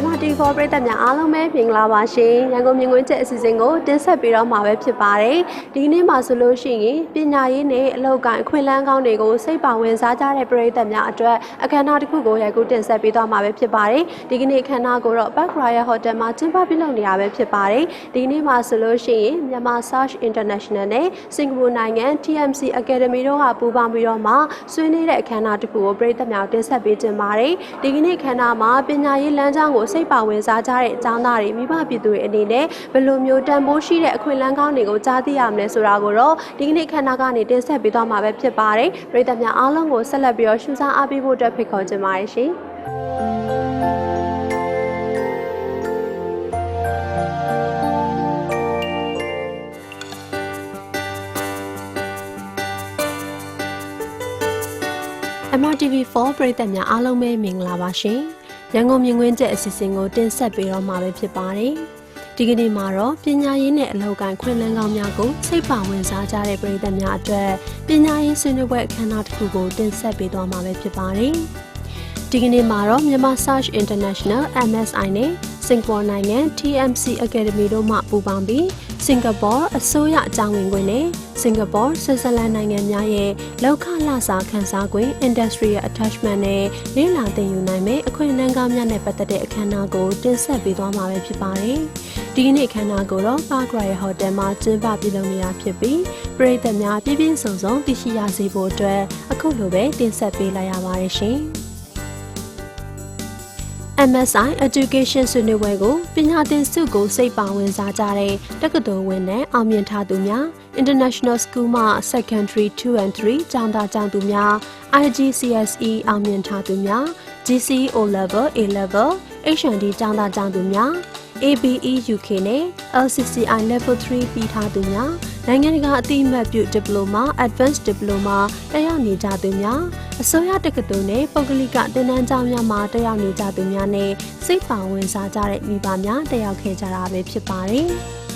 MRT4 ပရိသတ်များအားလုံးပဲမင်္ဂလာပါရှင်ရန်ကုန်မြင်ကွင်းချက်အစီအစဉ်ကိုတင်ဆက်ပေးတော့မှာပဲဖြစ်ပါတယ်ဒီကနေ့မှာဆိုလို့ရှိရင်ပညာရေးနဲ့အလုပ်ကိုင်အခွင့်အလမ်းကောင်းတွေကိုစိတ်ပါဝင်စားကြတဲ့ပရိသတ်များအတွက်အခမ်းအနားတစ်ခုကိုရိုက်ကူးတင်ဆက်ပေးသွားမှာပဲဖြစ်ပါတယ်ဒီကနေ့အခမ်းအနားကိုတော့ Park Royal Hotel မှာကျင်းပပြုလုပ်နေတာပဲဖြစ်ပါတယ်ဒီကနေ့မှာဆိုလို့ရှိရင်မြန်မာ Search International နဲ့စင်ကာပူနိုင်ငံ TMC Academy တို့ကပူးပေါင်းပြီးတော့မှဆွေးနွေးတဲ့အခမ်းအနားတစ်ခုကိုပရိသတ်များတင်ဆက်ပေးကြပါတယ်ဒီကနေ့အခမ်းအနားမှာပညာရေးလမ်းကြောင်းကိုစိတ်ပါဝင်စားကြတဲ့အကြောင်းသားတွေမိဘပြည်သူတွေအနေနဲ့ဘယ်လိုမျိုးတန်ဖိုးရှိတဲ့အခွင့်အလမ်းကောင်းတွေကိုကြားသိရမလဲဆိုတာကိုတော့ဒီကနေ့ခန္ဓာကနေတင်ဆက်ပေးသွားမှာပဲဖြစ်ပါတယ်ပရိသတ်များအားလုံးကိုဆက်လက်ပြီးတော့ရှုစားအားပေးဖို့အတွက်ဖိတ်ခေါ်ချင်ပါတယ်ရှင်MRTV4 ပရိသတ်များအားလုံးပဲမင်္ဂလာပါရှင်ရန်ကုန်မြင်ကွင်းချက်အစီအစဉ်ကိုတင်ဆက်ပေးတော့မှာပဲဖြစ်ပါတယ်ဒီကနေ့မှာတော့ပညာရေးနဲ့အလုပ်ကိုင်ခွင့်လန်းကောင်းများကိုစိတ်ပါဝင်စားကြတဲ့ပရိသတ်များအတွက်ပညာရေးဆွေးနွေးပွဲအခမ်းအနားတစ်ခုကိုတင်ဆက်ပေးသွားမှာပဲဖြစ်ပါတယ်ဒီကနေ့မှာတော့မြန်မာ Search International MSI နဲ့စင်ကာပူနိုင်ငံ TMC Academy တို့မှပူးပေါင်းပြီးစင်ကာပူအစိုးရအကြောင်းဝင်ခွင့်နဲ့စင်ကာပူဆွစ်ဇာလန်နိုင်ငံများရဲ့လောက်ခလစာခန်းစားခွင့် Industrial Attachment နဲ့လေ့လာသင်ယူနိုင်မယ့်အခွင့်အလမ်းကောင်းများနဲ့ပတ်သက်တဲ့အခမ်းအနားကိုတင်ဆက်ပေးသွားမှာပဲဖြစ်ပါတယ်။ဒီကနေ့အခမ်းအနားကိုတော့ Park Royal Hotel မှာကျင်းပပြုလုပ်နေတာဖြစ်ပြီးပရိသတ်များပြည့်ပြည့်စုံစုံသိရှိရစေဖို့အတွက်အခုလိုပဲတင်ဆက်ပေးလိုက်ရပါတယ်ရှင်။ MSI Education ဆွေးနွေးပွဲကိုပညာသင်ဆုကိုစိတ်ပါဝင်စားကြတဲ့တက္ကသိုလ်ဝင်နဲ့အောင်မြင်ထားသူများ International School မှ Secondary 2 and 3ကျောင်းသားကျောင်းသူများ IGCSE အောင်မြင်ထားသူများ GCE O Level A Level HND ကျောင်းသားကျောင်းသူများ ABE UK နဲ့ LCCI Level 3ပြီးထားသူများနိုင်ငံတကာအသိအမှတ်ပြု Diploma Advanced Diploma တက်ရောက်နေကြသူများအစိုးရတက္ကသိုလ်နဲ့ပုဂ္ဂလိကသင်တန်းကျောင်းများမှာတက်ရောက်နေကြသူများနဲ့စိတ်ပါဝင်စားကြတဲ့မိဘများတက်ရောက်ခဲ့ကြတာပဲဖြစ်ပါတယ်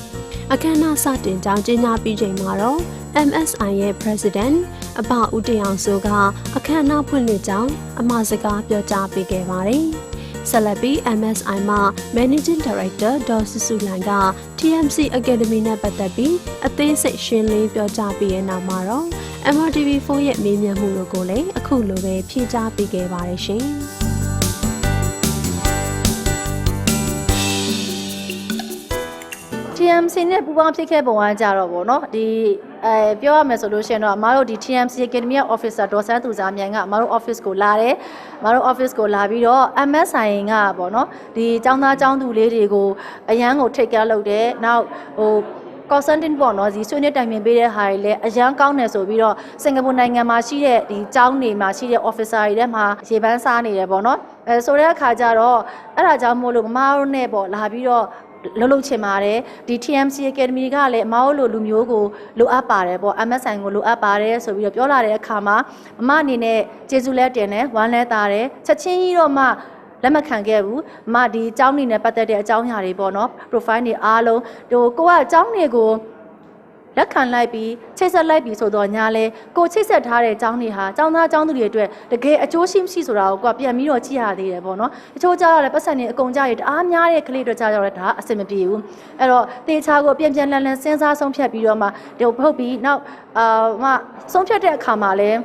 ။အခမ်းအနားစတင်ကြောင်းကြေညာပြီးချိန်မှာတော့ MSI ရဲ့ President အဘဦးတင်အောင်စိုးကအခမ်းအနားဖွင့်လှစ်ကြောင်းအမှာစကားပြောကြားပေးခဲ့ပါတယ်။ဆက်လက်ပြီး MSI မှ Managing Director ဒေါ်စုစုလန်က TMC Academy နဲ့ပတ်သက်ပြီးအသေးစိတ်ရှင်းလင်းပြောကြားပြီးတဲ့နောက်မှာတော့ MRTV4 ရဲ့မေးမြန်းမှုတို့ကိုလည်းအခုလိုပဲဖြေကြားပေးခဲ့ပါတယ်ရှင်။ TMC နဲ့ပူးပေါင်းဖြစ်ခဲ့ပုံကကြတော့ဗောနော်ဒီပြောရမယ်ဆိုလို့ရှိရင်တော့အမတို့ဒီ TMC Academy Officer ဒေါ်စန်းသူစားမြိုင်ကအမတို့ office ကိုလာတယ်အမတို့ office ကိုလာပြီးတော့ MSI ကဗောနော်ဒီចောင်းသားចောင်းသူလေးတွေကိုအရန်ကိုထိတ်ကားလုပ်တယ်နောက်consultant ပေါ့နော်ဒီဆွေးနွေးတိုင်ပင်ပေးတဲ့ဟာတွေလည်းအရန်ကောင်းတယ်ဆိုပြီးတော့စင်ကာပူနိုင်ငံမှာရှိတဲ့ဒီကျောင်းတွေမှာရှိတဲ့ officer တွေထဲမှာရေပန်းစားနေတယ်ပေါ့နော်ဆိုတဲ့အခါကျတော့အဲ့ဒါကြောင့်မို့လို့မမတို့နဲ့ပေါ့လာပြီးတော့လှုပ်ချင်ပါတယ်ဒီ TMC Academy ကလည်းအမတို့လိုလူမျိုးကိုလိုအပ်ပါတယ်ပေါ့ MSI ကိုလိုအပ်ပါတယ်ဆိုပြီးတော့ပြောလာတဲ့အခါမှာမမအနေနဲ့ကျေးဇူးလဲတင်တယ်ဝမ်းလဲတာတယ်ချက်ချင်းကြီးတော့မှလက်မခံခဲ့ဘူးမဒီအကြောင်းနေနဲ့ပတ်သက်တဲ့အကြောင်းအရာတွေပေါ့နော် profile တွေအားလုံးကိုကအကြောင်းတွေကိုလက်ခံလိုက်ပြီးချိတ်ဆက်လိုက်ပြီးဆိုတော့ညာလဲကိုချိတ်ဆက်ထားတဲ့အကြောင်းတွေဟာအကြောင်းသားအကြောင်းသူတွေအတွက်တကယ်အကျိုးရှိမရှိဆိုတာကိုကပြန်ပြီးတော့ကြည့်ရသေးတယ်ပေါ့နော်အချို့ကြတော့လည်းပတ်စံတွေအကုန်ကြရတအားများတဲ့ကလေးတွေကြတော့လည်းဒါအဆင်မပြေဘူးအဲ့တော့တေချာကိုပြန်ပြန်လန်လန်စဉ်းစားဆုံးဖြတ်ပြီးတော့မှဒီဟုတ်ပြီးနောက်ဆုံးဖြတ်တဲ့အခါမှာလည်း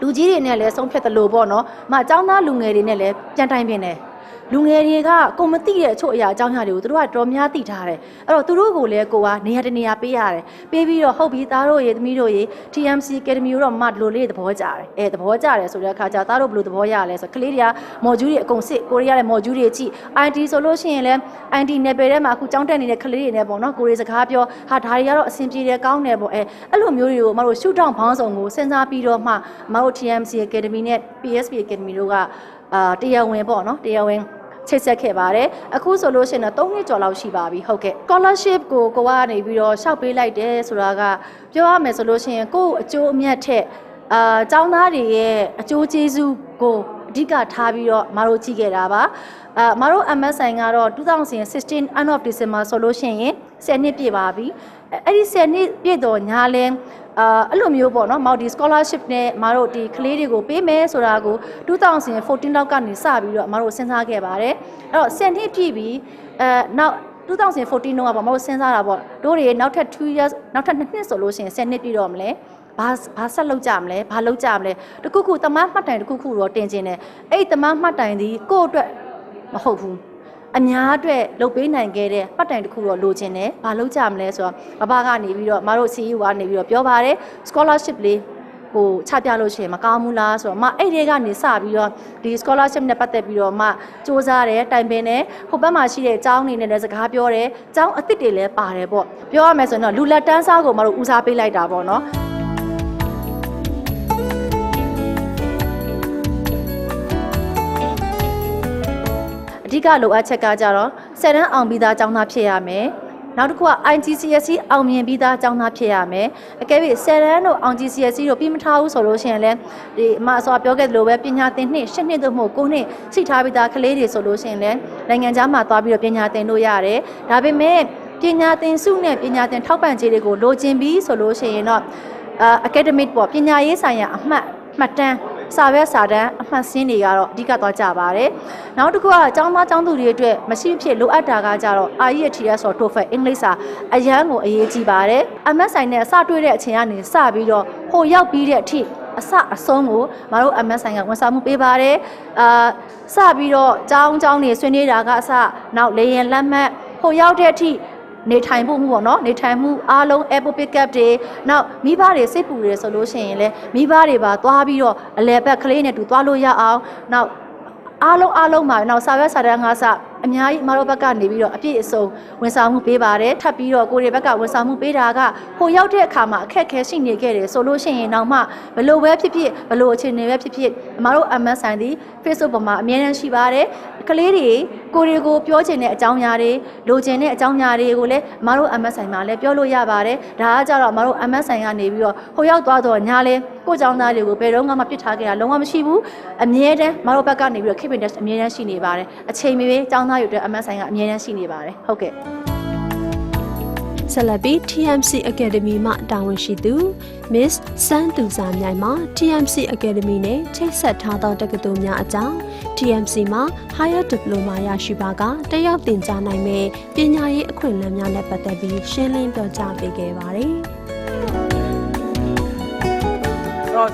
လူကြီးတွေနဲ့လည်းဆုံးဖြတ်တယ်လို့ပေါ့နော်အကြောင်းသားလူငယ်တွေနဲ့လည်းပြန်တိုင်ပင်တယ်လူငယ်တွေကကိုမသိတဲ့အချို့အရာအကြောင်းအရာတွေကိုသူတို့ကတော်များသိထားတယ်အဲ့တော့သူတို့ကိုလည်းကိုကနေရာတနေရာပေးရတယ်ပေးပြီးတော့ဟုတ်ပြီသားတို့ရေသမီးတို့ရေ TMC Academy ကိုတော့မလိုလေးသဘောကျတယ်သဘောကျတယ်ဆိုတဲ့အခါကျသားတို့ဘယ်လိုသဘောရလဲဆိုကလေးတွေကမော်ဂျူးတွေအကုန်စစ်ကိုရီးယားလည်းမော်ဂျူးတွေကြည့် IT ဆိုလို့ရှိရင်လည်း IT နယ်ပယ်ထဲမှာအခုကျောင်းတက်နေတဲ့ကလေးတွေနဲ့ပေါ့နော်ကိုရီးစကားပြောဟာဒါတွေကတော့အဆင်ပြေတယ်ကောင်းတယ်ပေါ့အဲ့လိုမျိုးတွေကိုမတို့ရှုထောင့်ဘောင်းဆောင်ကိုစဉ်းစားပြီးတော့မှမတို့ TMC Academy နဲ့ PSP Academy တို့ကတရားဝင်ပေါ့နော်တရားဝင်ချိတ်ဆက်ခဲ့ပါတယ်အခုဆိုလို့ရှိရင်တော့3နှစ်ကျော်လောက်ရှိပါပြီဟုတ်ကဲ့ scholarship ကိုကနေပြီးတော့ရှောက်ပေးလိုက်တယ်ဆိုတာကပြောရမယ်ဆိုလို့ရှိရင်ကိုယ့်အကျိုးအမြတ်ထက်ကျောင်းသားတွေရဲ့အကျိုးကျေးဇူးကိုအဓိကထားပြီးတော့မတို့ကြည့်ခဲ့တာပါမတို့ MSI ကတော့2016 end of December ဆိုလို့ရှိရင်10နှစ်ပြည့်ပါပြီအဲ့ဒီ10နှစ်ပြည့်တော့ညာလဲ အဲ့လိုမျိုးပေါ့နော်မော်ဒီ scholarship နဲ့မတို့ဒီကလေးတွေကိုပေးမယ်ဆိုတာကို2014လောက်ကနေစပြီးတော့မတို့စဉ်းစားခဲ့ပါတယ်အဲ့တော့10နှစ်ပြည့်ပြီးနောက်2014တုန်းကပေါ့မတို့စဉ်းစားတာပေါ့တို့တွေနောက်ထပ်2 years နောက်ထပ်2နှစ်ဆိုလို့ရှိရင်10နှစ်ပြည့်တော့မလဲဘာဆက်လုပ်ကြမလဲဘာလုပ်ကြမလဲတခုခုတမမှတ်တိုင်တခုခုတော့တင်ကျင်တယ်အဲ့တမမှတ်တိုင်ဒီကိုယ့်အတွက်မဟုတ်ဘူးအများအတွက်လုပ်ပေးနိုင်ခဲ့တဲ့မှတ်တိုင်တခုတော့လိုချင်တယ်ဘာလုပ်ကြမလဲဆိုတော့ဘဘကနေပြီးတော့မတို့ CEO ကနေပြီးတော့ပြောပါတယ် scholarship လေးဟိုချပြလို့ရှိရင်မကောင်းဘူးလားဆိုတော့အဲ့ဒီကနေစပြီးတော့ဒီ scholarship နဲ့ပတ်သက်ပြီးတော့စူးစမ်းတယ်တိုင်ပင်တယ်ဟိုဘက်မှာရှိတဲ့အကြောင်းတွေနဲ့လည်းစကားပြောတယ်အကြောင်းအသစ်တွေလည်းပါတယ်ပေါ့ပြောရမယ်ဆိုရင်တော့လူလက်တန်းစားကိုမတို့ဦးစားပေးလိုက်တာပေါ့နော်အဓိကလိုအပ်ချက်ကကြတော့10တန်းအောင်ပြီးသားကျောင်းသားဖြစ်ရမယ်နောက်တစ်ခုက IGCSE အောင်မြင်ပြီးသားကျောင်းသားဖြစ်ရမယ်အကယ်၍10တန်းတို့ IGCSE တို့ပြီးမထားဘူးဆိုလို့ရှိရင်လည်းဒီအမအစောပြောခဲ့သလိုပဲပညာသင်နှစ်10နှစ်သို့မဟုတ်9နှစ်ရှိထားပြီးသားကလေးတွေဆိုလို့ရှိရင်လည်းနိုင်ငံခြားမှာသွားပြီးတော့ပညာသင်လို့ရတယ်ဒါပေမဲ့ပညာသင်စုနဲ့ပညာသင်ထောက်ပံ့ကြေးတွေကိုလိုချင်ပြီးဆိုလို့ရှိရင်တော့academic ပေါ့ပညာရေးဆိုင်ရာအမှတ်တမ်းစာရွက်စာတမ်းအမှတ်စင်းတွေကတော့အဓိကသွားကြပါတယ်။နောက်တစ်ခုကကျောင်းသားကျောင်းသူတွေအတွက်မရှိဖြစ်လိုအပ်တာကကြတော့ IELTS ဆို TOEFL အင်္ဂလိပ်စာအရန်ကိုအရေးကြီးပါတယ်။ MSI နဲ့စတွေ့တဲ့အချိန်ကနေစပြီးတော့ဟိုရောက်ပြီးတဲ့အထိအဆုံးကိုမတို့ MSI ကဝန်ဆောင်မှုပေးပါတယ်။စပြီးတော့ကျောင်းတွေဆွေးနွေးတာကအစနောက်လေရင်လက်မှတ်ဟိုရောက်တဲ့အထိနေထိုင်ဖို့ပေါ့နော်နေထိုင်မှုအားလုံး airport pick up တွေနောက်မိဘတွေစိတ်ပူတယ်ဆိုလို့ရှိရင်လည်းမိဘတွေပါသွားပြီးတော့အလဲဘက်ကလေးနဲ့တူသွားလို့ရအောင်နောက်အားလုံးမှာနောက်စာရွက်စာတမ်းငါးစအများကြီးမတို့ဘက်ကနေပြီးတော့အပြည့်အစုံဝန်ဆောင်မှုပေးပါတယ်ထပ်ပြီးတော့ကိုရီဘက်ကဝန်ဆောင်မှုပေးတာကဟိုရောက်တဲ့အခါမှာအခက်အခဲရှိနေခဲ့တယ်ဆိုလို့ရှိရင်တော့မှဘလို့ပဲဖြစ်ဖြစ်ဘလို့အခြေအနေပဲဖြစ်ဖြစ်မတို့ MSI ဒီ Facebook ပေါ်မှာအများကြီးရှိပါတယ်ကလေးတွေကိုရီကိုပြောချင်တဲ့အကြောင်းအရာတွေလိုချင်တဲ့အကြောင်းအရာတွေကိုလည်းမတို့ MSI မှာလည်းပြောလို့ရပါတယ်ဒါကကြတော့မတို့ MSI ကနေပြီးတော့ဟိုရောက်သွားတော့ညာလဲကိုကျောင်းသားတွေကိုဘယ်တော့မှမပြစ်ထားခဲ့တာလုံးဝမရှိဘူးအမြဲတမ်းမတို့ဘက်ကနေပြီးတော့ keep in touch အမြဲတမ်းရှိနေပါတယ်အချိန်မီပဲကျောင်းသားတွေအတွက် MSI ကအမြဲတမ်းရှိနေပါတယ်ဟုတ်ကဲ့ဆက်လက်ပြီး TMC Academy မှတာဝန်ရှိသူ Miss စန်းသူစာမြိုင်မှ TMC Academy နဲ့ချိတ်ဆက်ထားသောတက္ကသိုလ်များအကြောင်း TMC မှာ Higher Diploma ရရှိပါကတက်ရောက်သင်ကြားနိုင်မယ့်ပညာရေးအခွင့်အလမ်းများနဲ့ပတ်သက်ပြီးရှင်းလင်းပြောကြားပေးခဲ့ပါတယ်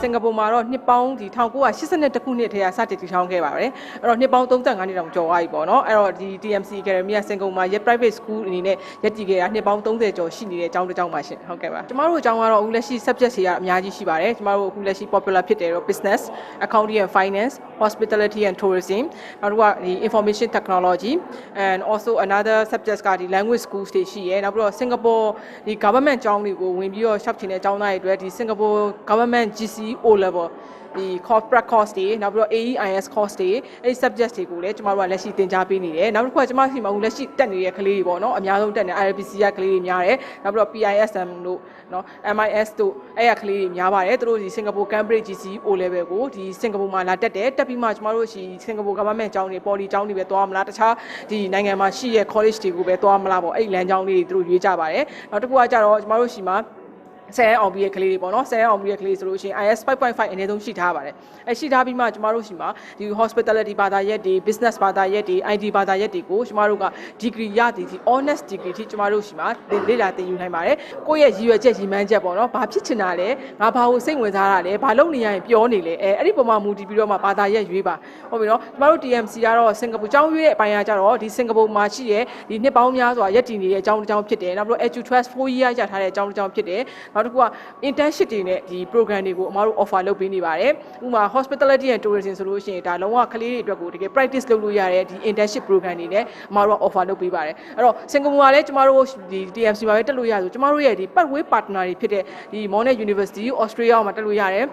စင်ကာပူမှာတော့နှစ်ပေါင်းဒီ1982ခုနှစ်ထဲကစတင်တည်ထောင်ခဲ့ပါတယ်အဲ့တော့နှစ်ပေါင်း35နှစ်တောင်ကျော်သွားပြီပေါ့နော်အဲ့တော့ဒီ TMC Academy ကစင်ကာပူမှာ private school အနေနဲ့ရပ်တည်ခဲ့တာနှစ်ပေါင်း30ကျော်ရှိနေတဲ့အကြောင်းတစ်ကြောင်းပါရှင်ဟုတ်ကဲ့ပါကျမတို့အကြောင်းကတော့အခုလက်ရှိ subject တွေကအများကြီးရှိပါတယ်ကျမတို့အခုလက်ရှိ popular ဖြစ်တယ်တော့ business accounting and finance hospitality and tourism နောက်တစ်ခုကဒီ information technology and also another subjects ကဒီ language schools တွေရှိရယ်နောက်ပြီးတော့ Singapore ဒီ government ကျောင်းတွေကိုဝင်ပြီးတော့ရှောက်ချင်တဲ့ကျောင်းသားတွေအတွက်ဒီ Singapore government GCO level ဒီ corporate course တွေနောက်ပြီးတော့ AEIS course တွေအဲ့ဒီ subject တွေကိုလည်းကျမတို့ကလက်ရှိသင်ကြားပေးနေတယ်နောက်တစ်ခုကကျမတို့ဒီမှာလက်ရှိတက်နေတဲ့ကလေးတွေပေါ့နော်အများဆုံးတက်နေ IRPC ကကလေးတွေများတယ်နောက်ပြီးတော့ PISM တို့နော် MIS တို့အဲ့ရကလေးတွေများပါတယ်သူတို့ဒီ Singapore Cambridge GCO level ကိုဒီ Singapore မှာလာတက်တယ်တက်ပြီးမှကျမတို့ရှိ Singapore government ကျောင်းတွေ poly ကျောင်းတွေပဲသွားမလားတခြားဒီနိုင်ငံမှာရှိတဲ့ college တွေကိုပဲသွားမလားပေါ့အဲ့လမ်းကျောင်းလေးတွေသူတို့ရွေးကြပါတယ်နောက်တစ်ခုကကြတော့ကျမတို့ရှိမှာဆယ်အောင်ပြီးရဲ့ကလေးတွေပေါ့နော်ဆယ်အောင်ပြီးရဲ့ကလေးဆိုလို့ရှိရင် IS 5.5 အနည်းဆုံးရှိထားပါတယ်အဲရှိထားပြီးမှကျမတို့ရှိမှာဒီ hospitality ဘာသာရပ်တွေ business ဘာသာရပ်တွေ IT ဘာသာရပ်တွေကိုကျမတို့က degree ရသည်ဒီ honors degree ထိကျမတို့ရှိမှာလေ့လာသင်ယူနိုင်ပါတယ်ကိုယ့်ရဲ့ရည်ရွယ်ချက်ရည်မှန်းချက်ပေါ့နော်ဘာဖြစ်ချင်တာလဲငါဘာကိုစိတ်ဝင်စားတာလဲဘာလုပ်နေရရင်ပြောနေလဲအဲ့ဒီပုံမှာမူတည်ပြီးတော့မှဘာသာရပ်ရွေးပါဟုတ်ပြီနော်ကျမတို့ TMC ကတော့စင်ကာပူကျောင်းရွေးတဲ့အပိုင်းကကြတော့ဒီစင်ကာပူမှာရှိတဲ့ဒီနှစ်ပေါင်းများစွာရပ်တည်နေတဲ့အကြောင်းတစ်ကြောင်းဖြစ်တယ်နောက်ပြီးတော့ EduTrust 4 year ရထားတဲ့အကြောင်းတစ်ကြောင်းဖြစ်တယ်နောက်တစ်ခုက internship တွေနဲ့ဒီ program တွေကိုအမတို့ offer လုပ်ပေးနေပါတယ်ဥပမာ hospitality and tourism ဆိုလို့ရှိရင်ဒါလုံးဝကလေးတွေအတွက်ကိုတကယ် practice လုပ်လို့ရတဲ့ဒီ internship program တွေနဲ့အမတို့ offer လုပ်ပေးပါတယ်အဲ့တော့စင်ကာပူမှာလည်းကျမတို့ဒီ TMC မှာပဲတက်လို့ရဆိုကျမတို့ရဲ့ဒီ pathway partner တွေဖြစ်တဲ့ဒီ Monash University Australia မှာတက်လို့ရတယ်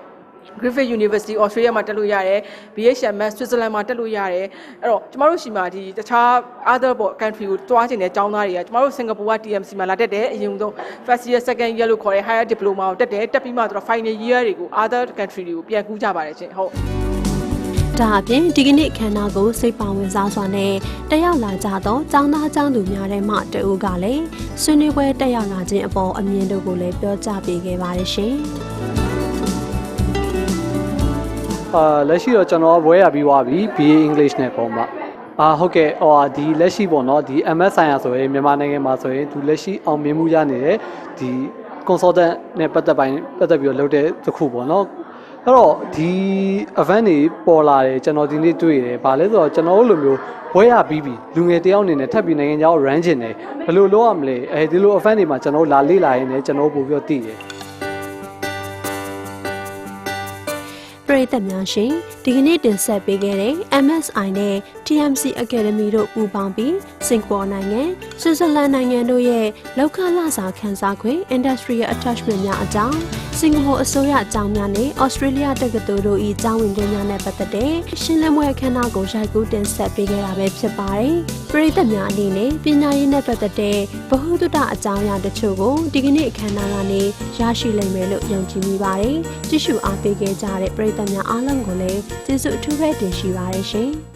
Griffith University Australia မှာတက်လို့ရတယ် BHMS Switzerland မှာတက်လို့ရတယ်အဲ့တော့ကျမတို့ရှိမှာဒီတခြား other country ကိုတွားချင်တဲ့ကျောင်းသားတွေကကျမတို့စင်ကာပူက TMC မှာလာတက်တယ်အရင်ဆုံး first year second year လို့ခေါ်တဲ့ higher diploma ကိုတက်တယ်တက်ပြီးမှသူတို့ final year တွေကို other country တွေကိုပြန်ကူးကြပါတယ်ရှင်ဟုတ် ဒါအပြင်ဒီကနေ့ခန္ဓာကိုယ်စိတ်ပါဝင်စားစွာနဲ့တက်ရောက်လာကြသောចောင်းသားចောင်းသူများထဲမှတဦးကလည်းဆွေးနွေးပွဲတက်ရောက်လာခြင်းအပေါ်အမြင်တို့ကိုလည်းပြောကြားပေးခဲ့ပါတယ်ရှင်လက်ရှိတော့ကျွန်တော်ဘွဲရပြီးသွားပြီ BA English နဲ့ပေါ့မှာဟုတ်ကဲ့ဒီလက်ရှိပေါ့နော်ဒီ MS ဆိုင်ရာဆိုရင်မြန်မာနိုင်ငံမှာဆိုရင်သူလက်ရှိအောင်မြင်မှုရနေတဲ့ဒီ consultant နဲ့ပတ်သက်ပြီးတော့လုပ်တဲ့တစ်ခုပေါ့နော်အဲ့တော့ဒီ event တွေပေါ်လာတယ်ကျွန်တော်ဒီနေ့တွေ့တယ်ဗာလဲဆိုတော့ကျွန်တော်တို့လိုမျိုးဘွဲရပြီးပြီလူငယ်တယောက်အနေနဲ့ထပ်ပြီးနိုင်ငံခြားကို run ချင်တယ်ဘယ်လိုလုပ်ရမလဲဒီလို event တွေမှာကျွန်တော်လာလေ့လာရင်းနဲ့ကျွန်တော်ပို့ပြီးတော့သိတယ်ပရိသတ်များရှင်ဒီကနေ့တင်ဆက်ပေးခဲ့တဲ့ MSI နဲ့ TMC Academy တို့ပူးပေါင်းပြီးစင်ကာပူနိုင်ငံဆွစ်ဇာလန်နိုင်ငံတို့ရဲ့လောက်ခလာစာခန်းစားခွင့် Industrial Attachment များအကြောင်းစင်ကာပူအစိုးရအကြောင်းများနဲ့ Australia တက္ကသိုလ်တို့၏အကြောင်းဝင်ခွင့်များနဲ့ပတ်သက်တဲ့ရှင်းလင်းပွဲအခမ်းအနားကိုရိုက်ကူးတင်ဆက်ပေးခဲ့တာပဲဖြစ်ပါတယ်ပရိသတ်များအနေနဲ့ပညာရေးနဲ့ပတ်သက်တဲ့ဗဟုသုတအကြောင်းအရာတချို့ကိုဒီကနေ့အခမ်းအနားကနေရရှိလိမ့်မယ်လို့ယုံကြည်မိပါတယ်ကြည့်ရှုအားပေးခဲ့ကြတဲ့ပရိသတ်များအားလုံးကိုလည်းကျေးဇူးအထူးပဲတင်ရှိပါတယ်ရှင်